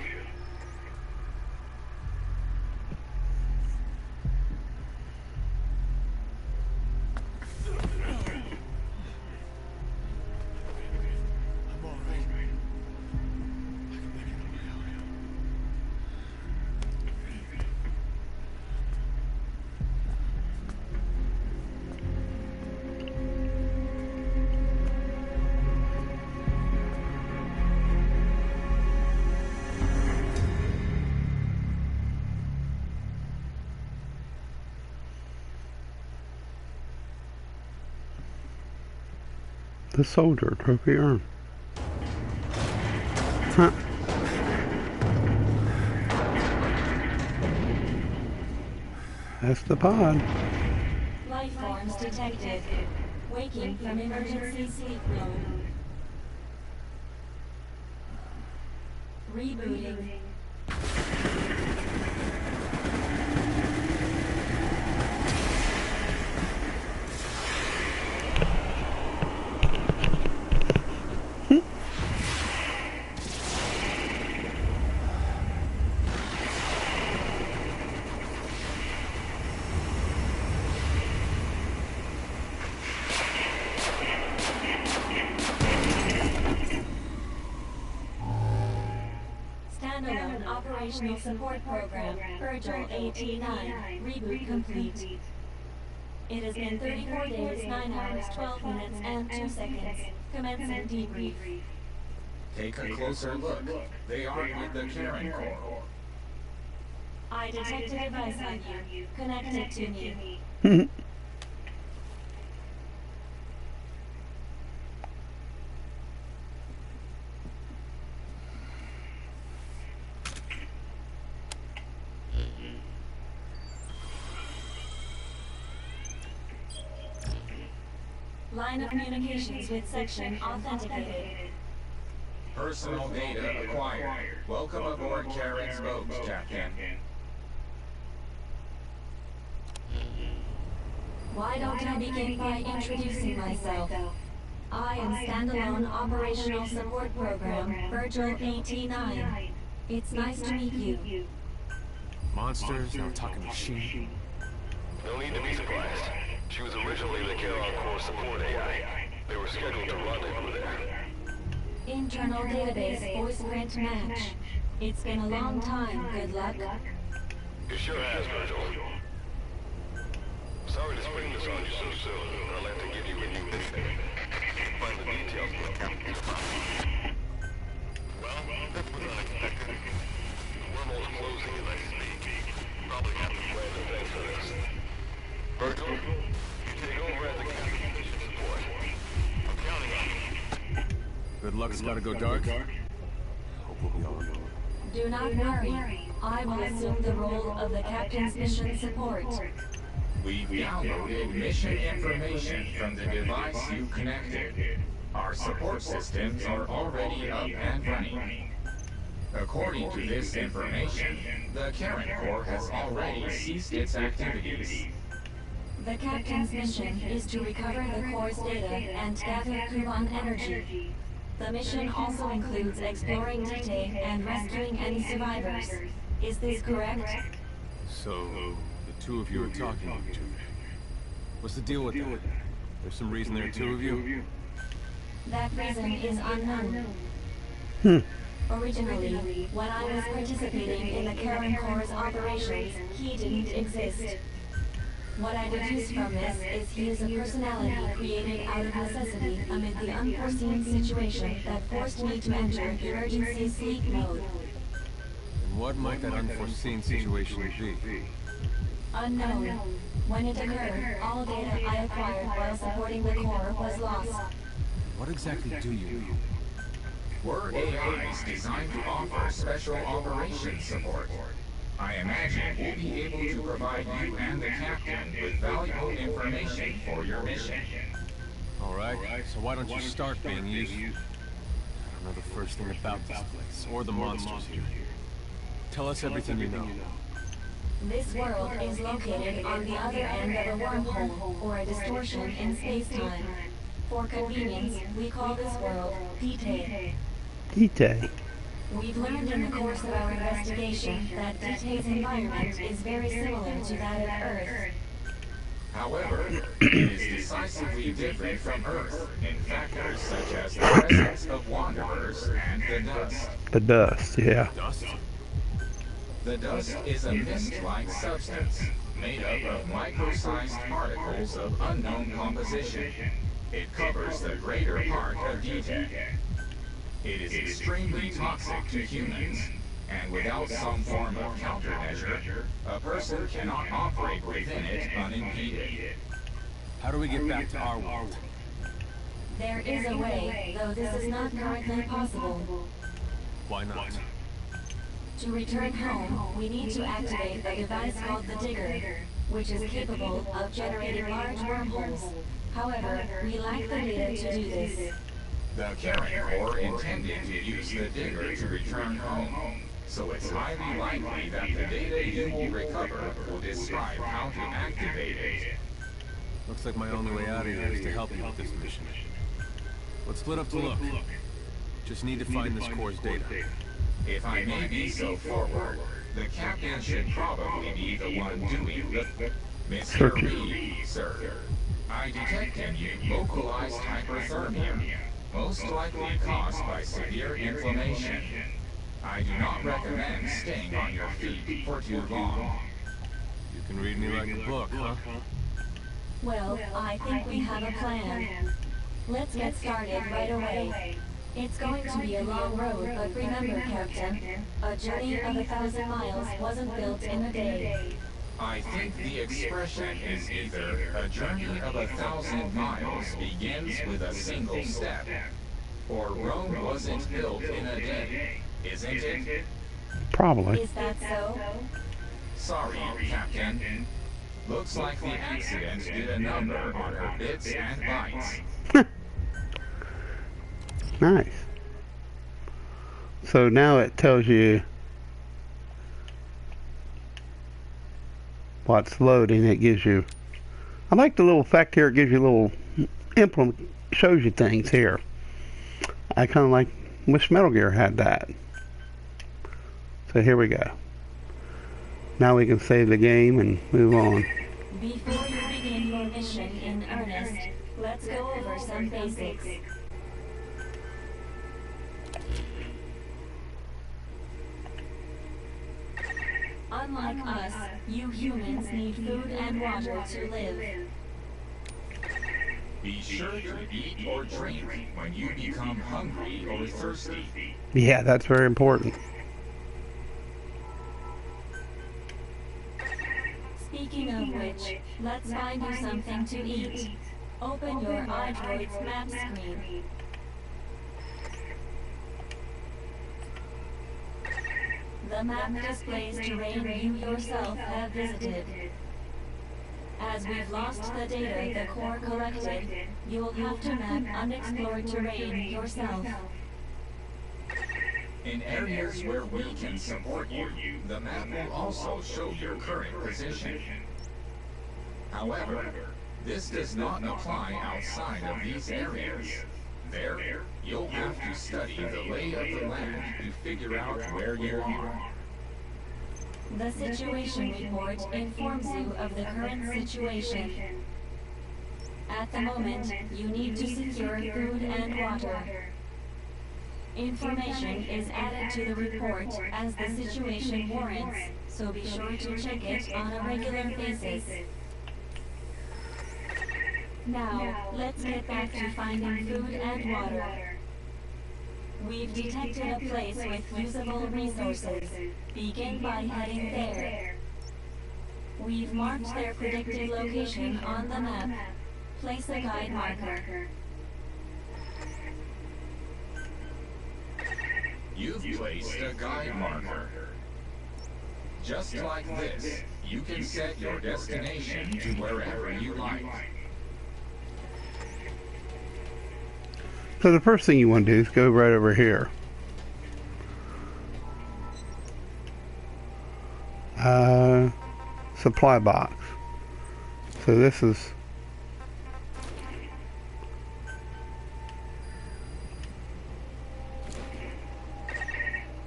The soldier trophy arm. Huh. That's the pod. Life forms detected. Waking from emergency sleep mode. Rebooting. Standalone. Operational Support Program, Virgil AT-9, reboot complete. It has been 34 days, 9 hours, 12 minutes, and 2 seconds. Commencing debrief. Take a closer look. They are with the Karen Corps. I detect a device on you. Connect it to me. Line of communications with section authenticated. Personal data acquired. Welcome aboard Karen's boat, Captain. Why don't I begin by introducing myself? I am Standalone Operational Support Program, Virgil AT-9. It's nice to meet you. Monsters, now talking machine. No need to be surprised. She was originally the Charon Corps support AI. They were scheduled to rendezvous there. Internal database voice print match. It's been a long time, good luck. It sure has, Virgil. Sorry to spring this on you so soon. I'll have to give you a new mission. Find the details of the captain's file. Well, this was unexpected. The wormhole's closing as I speak. Probably have to plan the thing for this. Virgil, you take over as the captain's mission support. I'm counting on you. Good luck, it's gotta go dark. Hope we'll be all right. Do not worry. I will assume the role of the captain's mission support. We've downloaded mission information from the device you connected. Our support systems are already up and running. According to this information, the Karen Corps has already ceased its activities. The captain's mission is to recover the Corps' data and gather Kuban energy. The mission also includes exploring Dite and rescuing any survivors. Is this correct? So, the two of you are talking to each other. What's the deal with that? There's some reason there are two of you? That reason is unknown. Originally, when I was participating in the Karen Corps' operations, he didn't exist. What I deduce from this is he is a personality created out of necessity amid the unforeseen situation that forced me to enter emergency sleep mode. And what might that unforeseen situation be? Unknown. When it occurred, all data I acquired while supporting the Corps was lost. What exactly do you know? We're AIs designed to offer special operations support. I imagine we'll be able to provide you and the captain with valuable information for your mission. Alright, so why don't you start being useful? I don't know the first thing about this place, or the monsters here. Tell us everything you know. This world is located on the other end of a wormhole, or a distortion in space-time. For convenience, we call this world Dite. Dite. We've learned in the course of our investigation that Dite's environment is very similar to that of Earth. However, it is decisively different from Earth in factors such as the presence of wanderers and the dust. The dust, yeah. Dust? The dust is a mist-like substance made up of micro-sized particles of unknown composition. It covers the greater part of Dite. It is extremely toxic to humans, and without some form of countermeasure, a person cannot operate within it unimpeded. How do we get back to our world? There is a way, though this is not currently possible. Why not? To return home, we need to activate a device called the Digger, which is capable of generating large wormholes. However, we lack the data to do this. The Karen Corps intended to use the Digger to return home, so it's highly likely that the data you will recover will describe how to activate it. Looks like my only way out of here is to help you with this mission. Let's split up to look. Just need to find this Corps' data. If I may be so forward, the captain should probably be the one doing the... Mr. Reed, sir. I detect in you localized hyperthermia, most likely caused by severe inflammation. I do not recommend staying on your feet for too long. You can read me like a book, huh? Well, I think we have a plan. Let's get started right away. It's going to be a long road, but remember, Captain, a journey of 1,000 miles wasn't built in a day. I think the expression is either a journey of 1,000 miles begins with a single step, or Rome wasn't built in a day, isn't it? Probably. Is that so? Sorry, Captain. Looks like the accident did a number on her bits and bytes. Nice. So now it tells you what's loading. It gives you, I like the little fact here, it gives you a little implement, shows you things here. I kind of like, wish Metal Gear had that. So here we go. Now we can save the game and move on. Before you begin your mission in earnest, let's go over some basics. Unlike us, you humans need food and water to live. Be sure to eat or drink when you become hungry or thirsty. Yeah, that's very important. Speaking of which, let's find you something to eat. Open your iDroid's map screen. The map displays terrain you yourself have visited. As we've lost the data the core collected, you will have to map unexplored terrain yourself. In areas where we can support you, the map will also show your current position. However, this does not apply outside of these areas. There, you'll have to study the lay of the land to figure out where you are. The situation report informs you of the current situation. At the moment, you need to secure food and water. Information is added to the report as the situation warrants, so be sure to check it on a regular basis. Now, let's get back to finding food and water. We've detected a place with usable resources. Begin by heading there. We've marked their predicted location on the map. Place a guide marker. You've placed a guide marker. Just like this, you can set your destination to wherever you like. So the first thing you want to do is go right over here. Supply box. So this is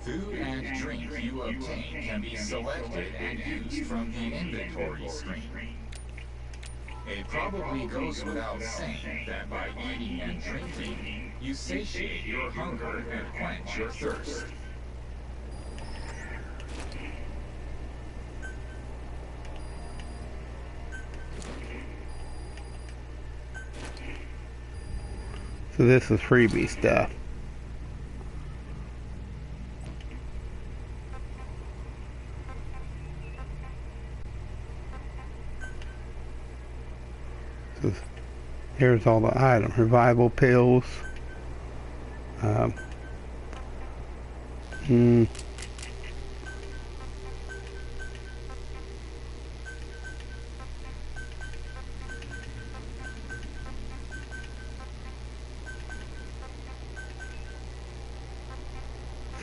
food and drink you obtain can be selected and used from the inventory screen. It probably goes without saying that by eating and drinking, you satiate your hunger and quench your thirst. So this is freebie stuff. So here's all the items. Revival pills.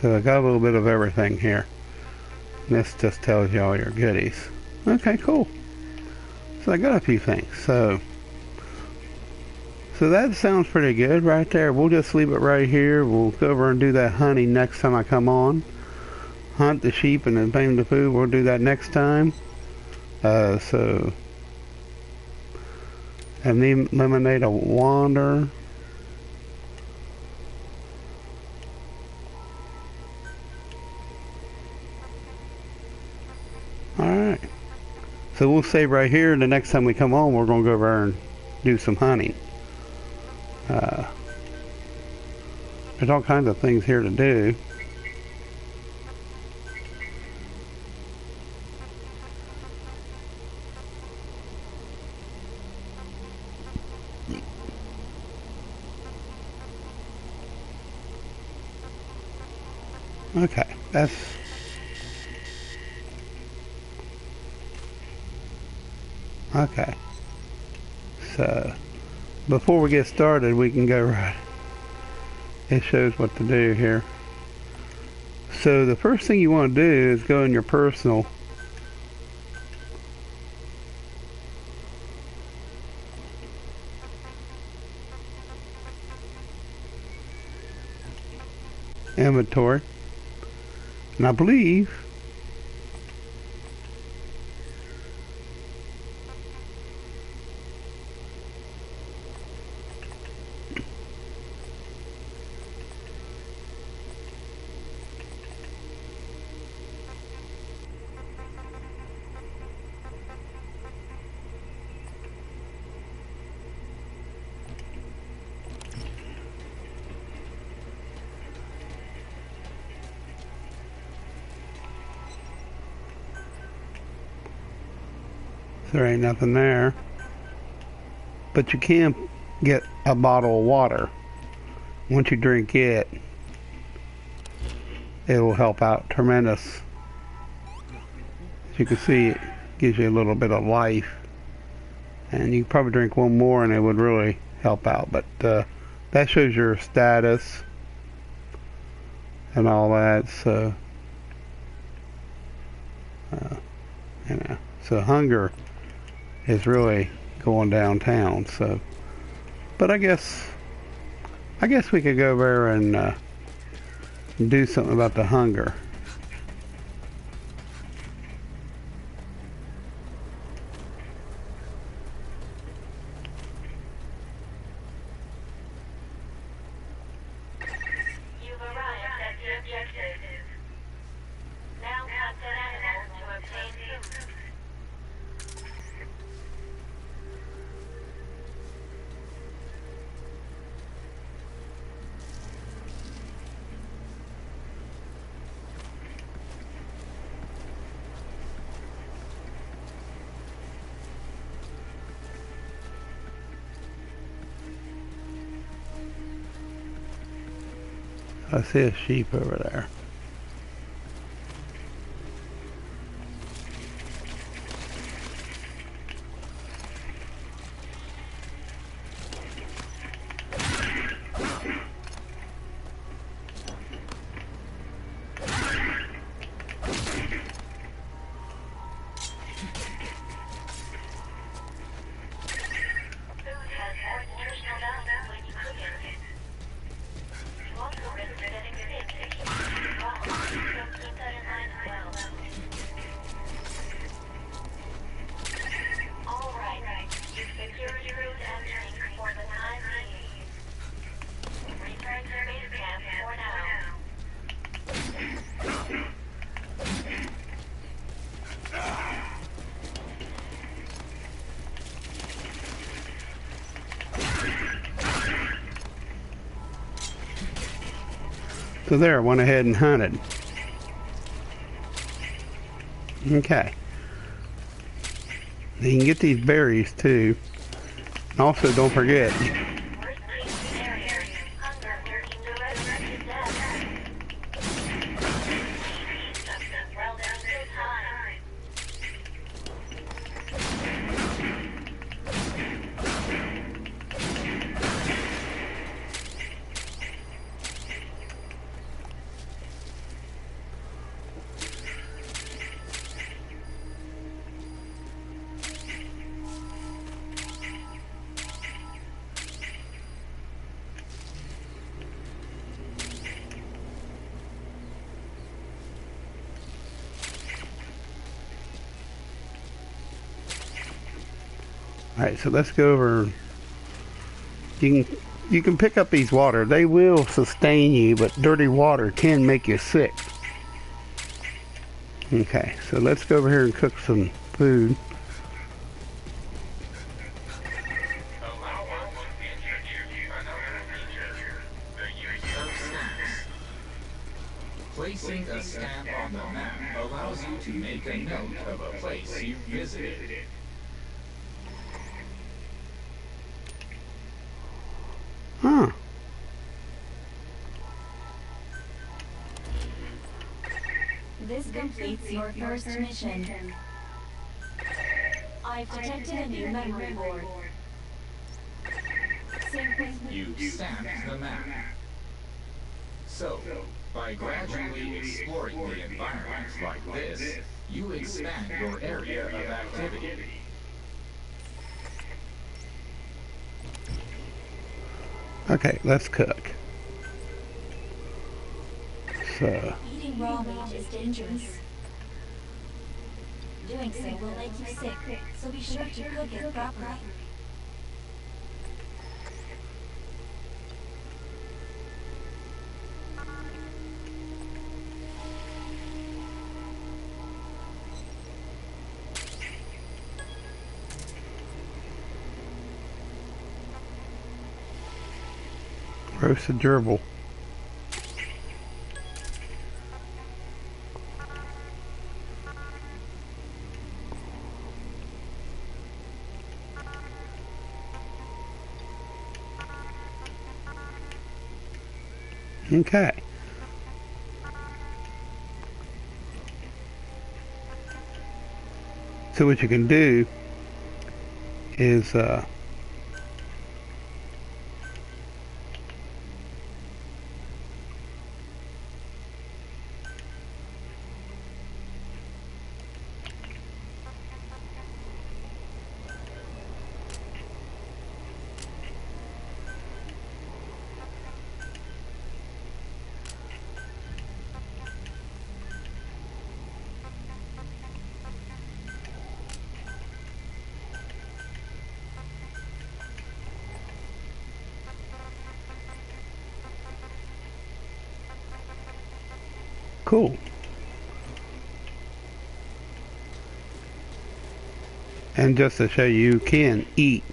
So I got a little bit of everything here. This just tells you all your goodies. Okay, cool. So I got a few things. So that sounds pretty good right there. We'll just leave it right here. We'll go over and do that hunting next time I come on. Hunt the sheep and then bring the food. We'll do that next time. So eliminate a wander. So we'll save right here, and the next time we come on, we're going to go over and do some hunting. There's all kinds of things here to do. Okay, that's... Okay. So, before we get started, we can go right. It shows what to do here. So, the first thing you want to do is go in your personal. Inventory. And I believe there ain't nothing there, but you can get a bottle of water. Once you drink it, it will help out tremendous. As you can see, it gives you a little bit of life, and you can probably drink one more and it would really help out. But that shows your status and all that. So you know, so hunger is really going downtown. So, but I guess we could go there and do something about the hunger. You've arrived at the objective. Now hunt an animal to obtain food. I see a sheep over there. So there, I went ahead and hunted. Okay. You can get these berries too. And also, don't forget, alright, so let's go over. You can pick up these water. They will sustain you, but dirty water can make you sick. Okay, so let's go over here and cook some food. Placing a stamp on the map allows you to make a note of a place you've visited. Huh. This completes your first mission. I've detected a new memory board. Sync with me. You stamped the map. So, by gradually exploring the environment like this, you expand your area of activity. Okay, let's cook. So, Eating raw meat is dangerous. Doing so will make you sick, so be sure to cook it properly. roasted gerbil. Okay. So what you can do is cool. And just to show you can eat.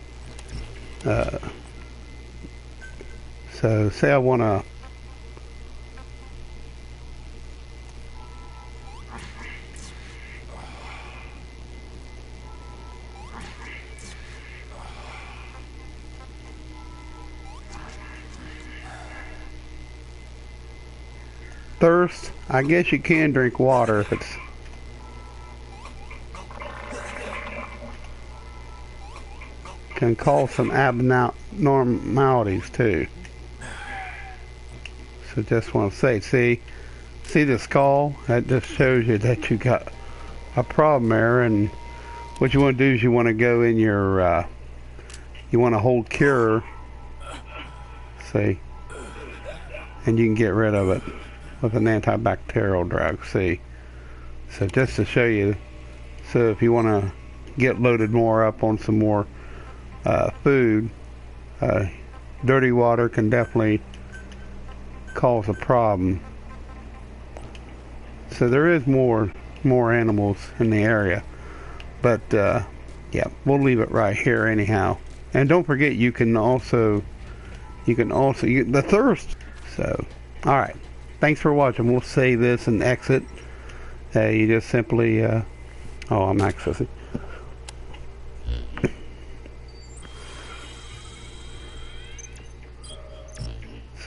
So say I want to thirst. I guess you can drink water if it's can cause some abnormalities too. So just want to say, see the skull? That just shows you that you got a problem there, and what you want to do is you want to go in your you want to hold cure, see, and you can get rid of it with an antibacterial drug, see. So just to show you, so if you want to get loaded more up on some more food, dirty water can definitely cause a problem. So there is more animals in the area, but yeah, we'll leave it right here anyhow. And don't forget, you can also the thirst. So all right, thanks for watching. We'll save this and exit. You just simply oh, I'm accessing.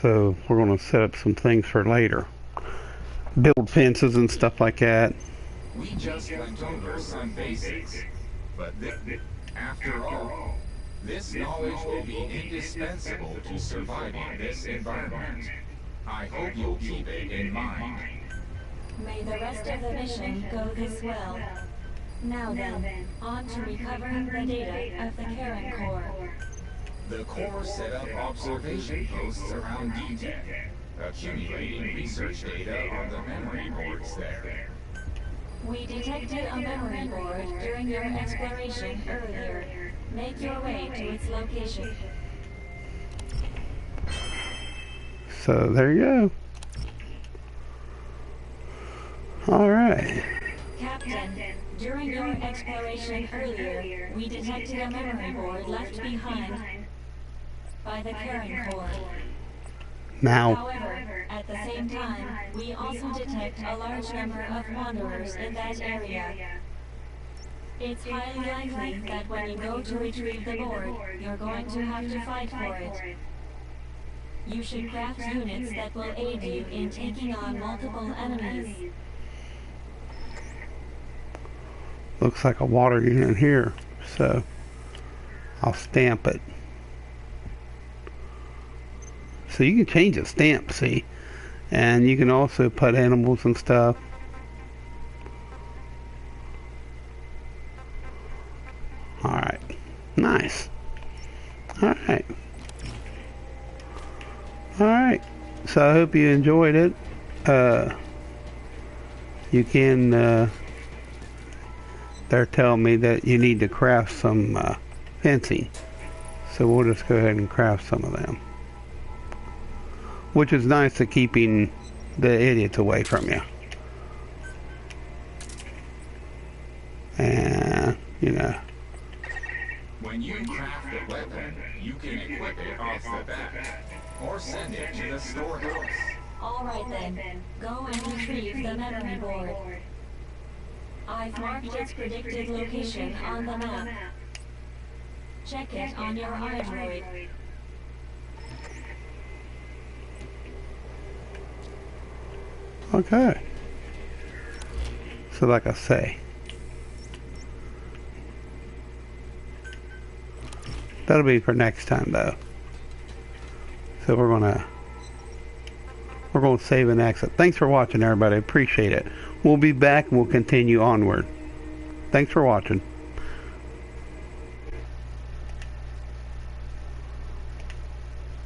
So we're going to set up some things for later. Build fences and stuff like that. We just went over some basics, but after all, this knowledge will be indispensable to surviving this environment. I hope you'll keep it in mind. May the rest of the mission go this well. Now then, on to recovering the data of the Karen Corps. The Corps set up observation posts around D-Tech, accumulating research data on the memory boards there. We detected a memory board during your exploration earlier. Make your way to its location. So there you go. Alright. Captain, during your exploration earlier, we detected a memory board left behind by the Karen Corps. Now, However, at the same time, we also detect a large number of wanderers in that area. It's highly likely that when you go to retrieve the board, you're going to have to fight for it. You should craft units that will aid you in taking on multiple enemies. looks like a water unit here, so I'll stamp it. So you can change the stamp, see? And you can also put animals and stuff. Alright. Nice. Alright. Alright. So I hope you enjoyed it. You can, they're telling me that you need to craft some fencing. So we'll just go ahead and craft some of them. Which is nice to keeping the idiots away from you. And, you know. When you craft a weapon, you can equip it off the bat, or send it to the storehouse. Alright then, go and retrieve the memory board. I've marked its predicted location on the map. Check it on your iDroid. Okay. So like I say, that'll be for next time though. So we're gonna save and exit. Thanks for watching, everybody. Appreciate it. We'll be back and we'll continue onward. Thanks for watching.